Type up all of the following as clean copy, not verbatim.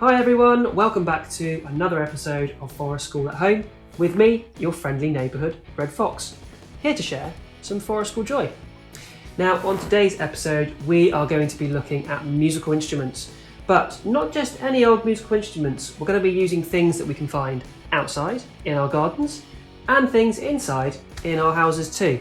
Hi everyone, welcome back to another episode of Forest School at Home with me, your friendly neighbourhood Red Fox, here to share some Forest School joy. Now on today's episode we are going to be looking at musical instruments, but not just any old musical instruments. We're going to be using things that we can find outside in our gardens and things inside in our houses too.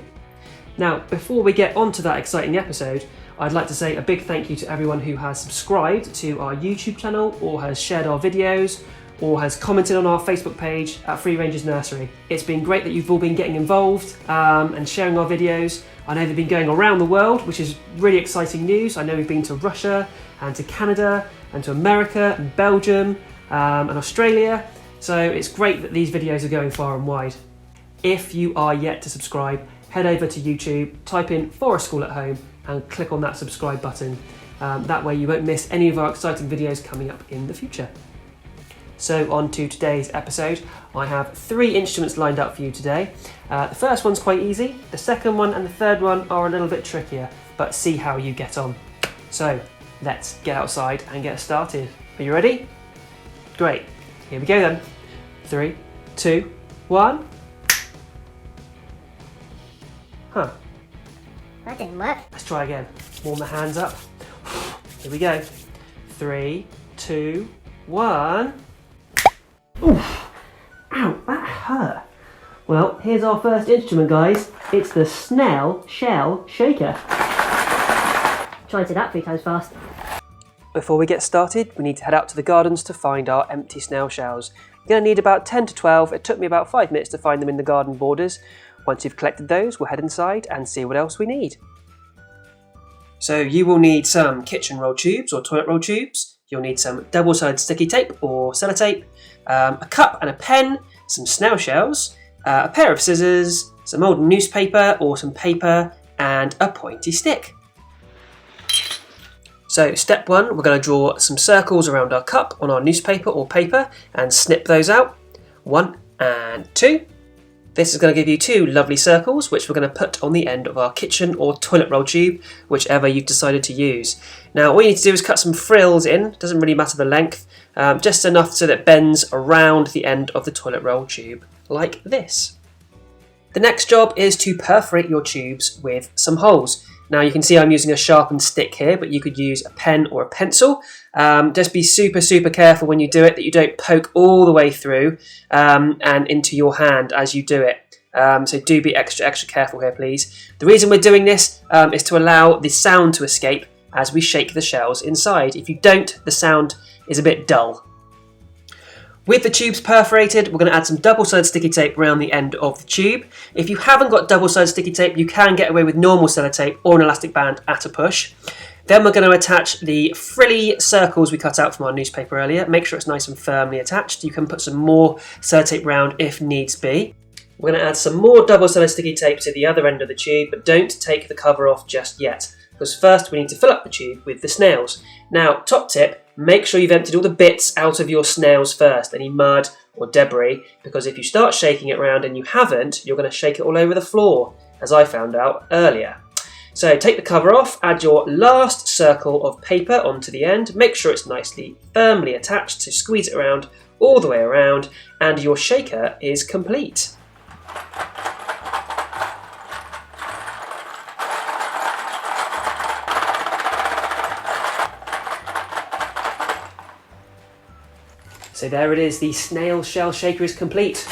Now before we get on to that exciting episode, I'd like to say a big thank you to everyone who has subscribed to our YouTube channel or has shared our videos or has commented on our Facebook page at Free Rangers Nursery. It's been great that you've all been getting involved and sharing our videos. I know they've been going around the world, which is really exciting news. I know we've been to Russia and to Canada and to America and Belgium and Australia. So it's great that these videos are going far and wide. If you are yet to subscribe, head over to YouTube, type in Forest School at Home and click on that subscribe button. That way you won't miss any of our exciting videos coming up in the future. So on to today's episode. I have 3 instruments lined up for you today. The first one's quite easy, the second one and the third one are a little bit trickier, but see how you get on. So let's get outside and get started. Are you ready? Great, here we go then. 3, 2, 1. Huh. That didn't work. Let's try again. Warm the hands up. Here we go. 3, 2, 1. Oof. Ow, that hurt. Well, here's our first instrument, guys. It's the Snail shell shaker. Try and do that 3 times fast. Before we get started, we need to head out to the gardens to find our empty snail shells. We're going to need about 10 to 12. It took me about 5 minutes to find them in the garden borders. Once you've collected those, we'll head inside and see what else we need. So you will need some kitchen roll tubes or toilet roll tubes. You'll need some double-sided sticky tape or sellotape, a cup and a pen, some snail shells, a pair of scissors, some old newspaper or some paper, and a pointy stick. So step 1, we're going to draw some circles around our cup on our newspaper or paper and snip those out. 1 and 2. This is going to give you 2 lovely circles, which we're going to put on the end of our kitchen or toilet roll tube, whichever you've decided to use. Now all you need to do is cut some frills in, doesn't really matter the length, just enough so that it bends around the end of the toilet roll tube, like this. The next job is to perforate your tubes with some holes. Now you can see I'm using a sharpened stick here, but you could use a pen or a pencil. Just be super careful when you do it that you don't poke all the way through and into your hand as you do it. So do be extra careful here, please. The reason we're doing this is to allow the sound to escape as we shake the shells inside. If you don't, the sound is a bit dull. With the tubes perforated, we're going to add some double-sided sticky tape around the end of the tube. If you haven't got double-sided sticky tape, you can get away with normal sellotape or an elastic band at a push. Then we're going to attach the frilly circles we cut out from our newspaper earlier. Make sure it's nice and firmly attached. You can put some more sellotape round if needs be. We're going to add some more double-sided sticky tape to the other end of the tube, but don't take the cover off just yet, because first we need to fill up the tube with the snails. Now, top tip, make sure you've emptied all the bits out of your snails first, any mud or debris, because if you start shaking it around and you haven't, you're going to shake it all over the floor, as I found out earlier. So take the cover off, add your last circle of paper onto the end, make sure it's nicely firmly attached, so squeeze it around all the way around, and your shaker is complete. So there it is, the snail shell shaker is complete.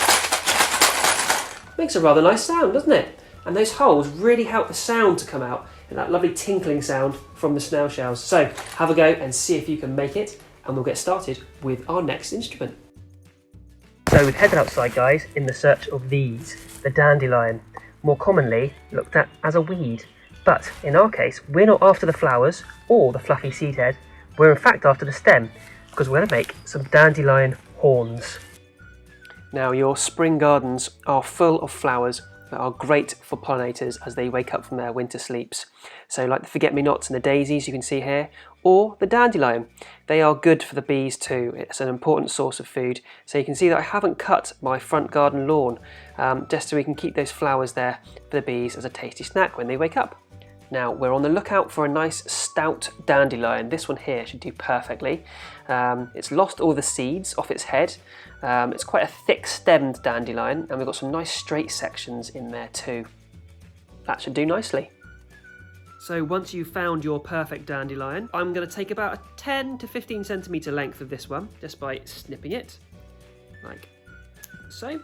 Makes a rather nice sound, doesn't it? And those holes really help the sound to come out, and that lovely tinkling sound from the snail shells. So have a go and see if you can make it, and we'll get started with our next instrument. So we've headed outside, guys, in the search of these, the dandelion, more commonly looked at as a weed. But in our case, we're not after the flowers or the fluffy seed head, we're in fact after the stem, because we're going to make some dandelion horns. Now your spring gardens are full of flowers that are great for pollinators as they wake up from their winter sleeps. So like the forget-me-nots and the daisies you can see here, or the dandelion. They are good for the bees too. It's an important source of food. So you can see that I haven't cut my front garden lawn just so we can keep those flowers there for the bees as a tasty snack when they wake up. Now we're on the lookout for a nice stout dandelion. This one here should do perfectly. It's lost all the seeds off its head. It's quite a thick stemmed dandelion, and we've got some nice straight sections in there too. That should do nicely. So once you've found your perfect dandelion, I'm going to take about a 10 to 15 centimetre length of this one, just by snipping it, like so.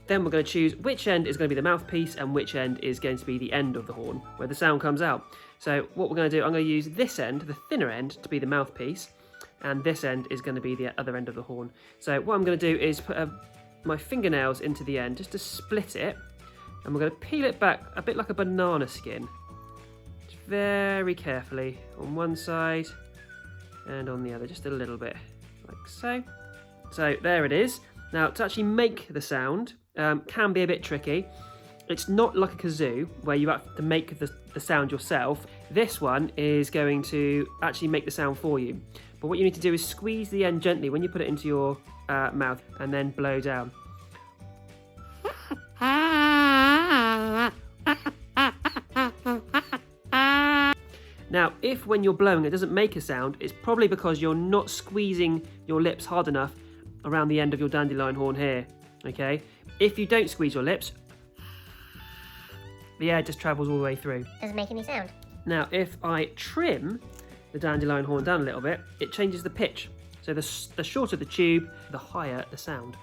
Then we're going to choose which end is going to be the mouthpiece and which end is going to be the end of the horn, where the sound comes out. So what we're going to do, I'm going to use this end, the thinner end, to be the mouthpiece, and this end is going to be the other end of the horn. So what I'm going to do is put my fingernails into the end, just to split it, and we're going to peel it back a bit like a banana skin. Just very carefully on one side and on the other, just a little bit, like so. So there it is. Now to actually make the sound can be a bit tricky. It's not like a kazoo where you have to make the sound yourself. This one is going to actually make the sound for you. But what you need to do is squeeze the end gently when you put it into your mouth and then blow down. Now, if when you're blowing it doesn't make a sound, it's probably because you're not squeezing your lips hard enough around the end of your dandelion horn here, okay? If you don't squeeze your lips, the air just travels all the way through. Doesn't make any sound. Now, if I trim the dandelion horn down a little bit, it changes the pitch. So the shorter the tube, the higher the sound.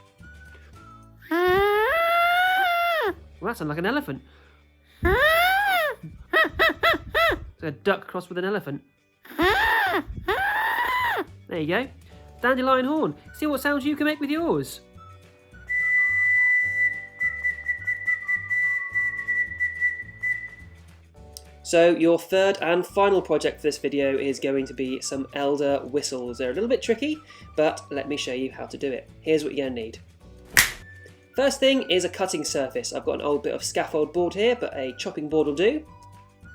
Well, that sounds like an elephant. It's a duck crossed with an elephant. There you go. Dandelion horn. See what sounds you can make with yours. So your third and final project for this video is going to be some elder whistles. They're a little bit tricky, but let me show you how to do it. Here's what you're going to need. First thing is a cutting surface. I've got an old bit of scaffold board here, but a chopping board will do.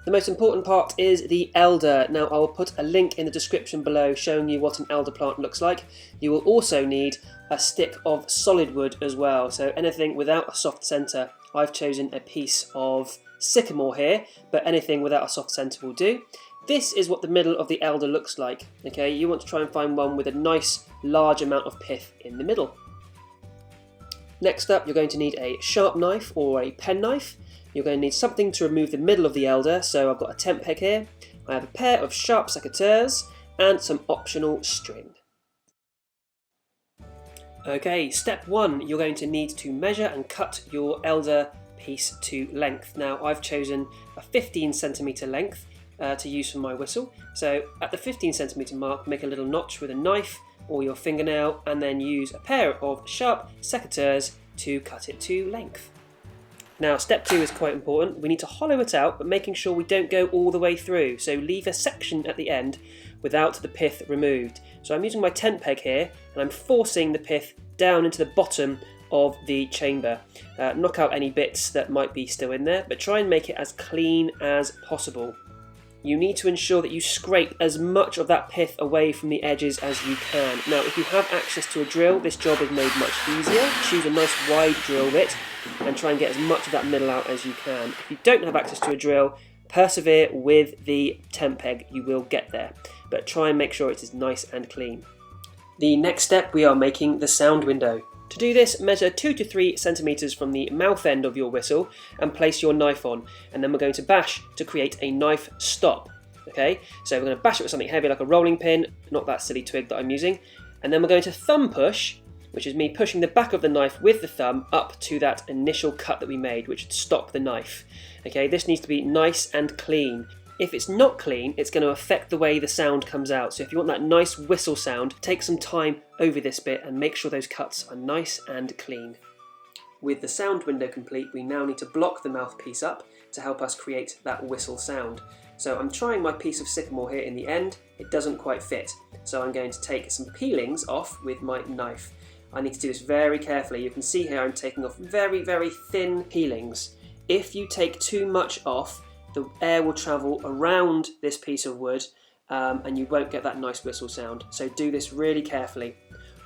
The most important part is the elder. Now I will put a link in the description below showing you what an elder plant looks like. You will also need a stick of solid wood as well, so anything without a soft centre. I've chosen a piece of sycamore here, but anything without a soft centre will do. This is what the middle of the elder looks like. Okay, you want to try and find one with a nice large amount of pith in the middle. Next up, you're going to need a sharp knife or a penknife. You're going to need something to remove the middle of the elder, so I've got a tent peg here. I have a pair of sharp secateurs and some optional string. Okay, step one, you're going to need to measure and cut your elder piece to length. Now I've chosen a 15 centimetre length to use for my whistle. So at the 15 centimetre mark, make a little notch with a knife or your fingernail and then use a pair of sharp secateurs to cut it to length. Now step two is quite important. We need to hollow it out, but making sure we don't go all the way through. So leave a section at the end without the pith removed. So I'm using my tent peg here and I'm forcing the pith down into the bottom of the chamber. Knock out any bits that might be still in there, but try and make it as clean as possible. You need to ensure that you scrape as much of that pith away from the edges as you can. Now if you have access to a drill, this job is made much easier. Choose a nice wide drill bit and try and get as much of that middle out as you can. If you don't have access to a drill, persevere with the tent peg, you will get there. But try and make sure it is nice and clean. The next step, we are making the sound window. To do this, measure 2 to 3 centimetres from the mouth end of your whistle and place your knife on, and then we're going to bash to create a knife stop. Okay, so we're going to bash it with something heavy like a rolling pin, not that silly twig that I'm using, and then we're going to thumb push, which is me pushing the back of the knife with the thumb up to that initial cut that we made, which would stop the knife. Okay, this needs to be nice and clean. If it's not clean, it's going to affect the way the sound comes out. So if you want that nice whistle sound, take some time over this bit and make sure those cuts are nice and clean. With the sound window complete, we now need to block the mouthpiece up to help us create that whistle sound. So I'm trying my piece of sycamore here in the end. It doesn't quite fit. So I'm going to take some peelings off with my knife. I need to do this very carefully. You can see here I'm taking off very, very thin peelings. If you take too much off, the air will travel around this piece of wood and you won't get that nice whistle sound. So do this really carefully.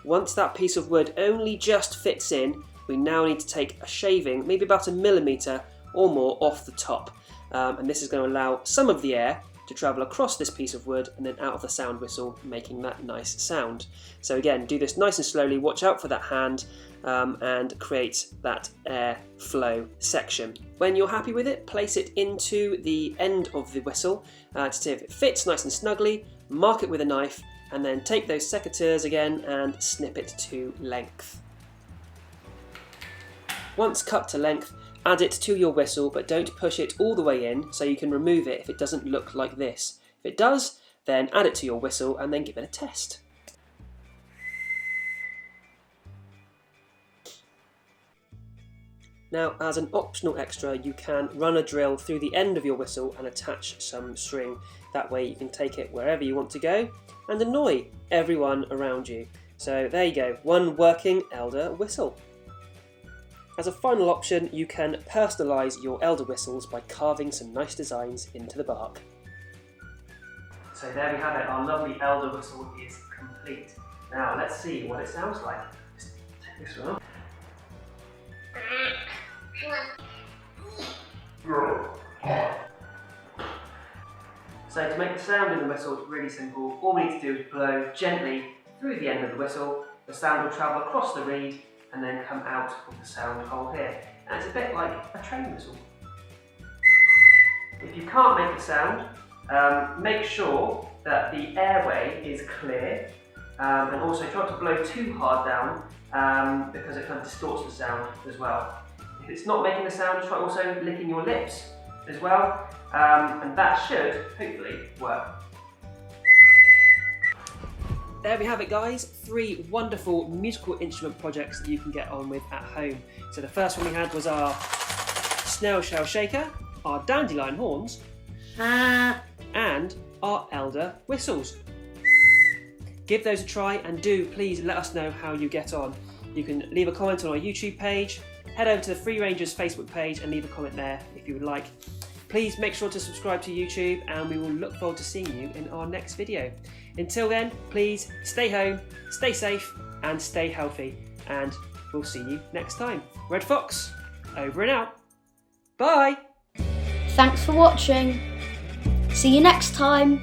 Once that piece of wood only just fits in, we now need to take a shaving, maybe about 1 millimetre or more off the top. and this is going to allow some of the air to travel across this piece of wood and then out of the sound whistle, making that nice sound. So again, do this nice and slowly, watch out for that hand, and create that air flow section. When you're happy with it, place it into the end of the whistle to see if it fits nice and snugly, mark it with a knife, and then take those secateurs again and snip it to length. Once cut to length, add it to your whistle, but don't push it all the way in so you can remove it if it doesn't look like this. If it does, then add it to your whistle and then give it a test. Now, as an optional extra, you can run a drill through the end of your whistle and attach some string. That way you can take it wherever you want to go and annoy everyone around you. So there you go, one working elder whistle. As a final option, you can personalise your elder whistles by carving some nice designs into the bark. So there we have it, our lovely elder whistle is complete. Now let's see what it sounds like. Just take this one. So to make the sound in the whistle, it's really simple. All we need to do is blow gently through the end of the whistle. The sound will travel across the reed and then come out of the sound hole here. And it's a bit like a train whistle. If you can't make a sound, make sure that the airway is clear, and also try not to blow too hard down because it kind of distorts the sound as well. If it's not making a sound, try also licking your lips as well, and that should hopefully work. There we have it, guys, 3 wonderful musical instrument projects that you can get on with at home. So the first one we had was our Snail shell shaker, our Dandelion Horns, and our elder whistles. Give those a try and do please let us know how you get on. You can leave a comment on our YouTube page, head over to the Free Rangers Facebook page and leave a comment there if you would like. Please make sure to subscribe to YouTube and we will look forward to seeing you in our next video. Until then, please stay home, stay safe and stay healthy, and we'll see you next time. Red Fox, over and out. Bye! Thanks for watching. See you next time.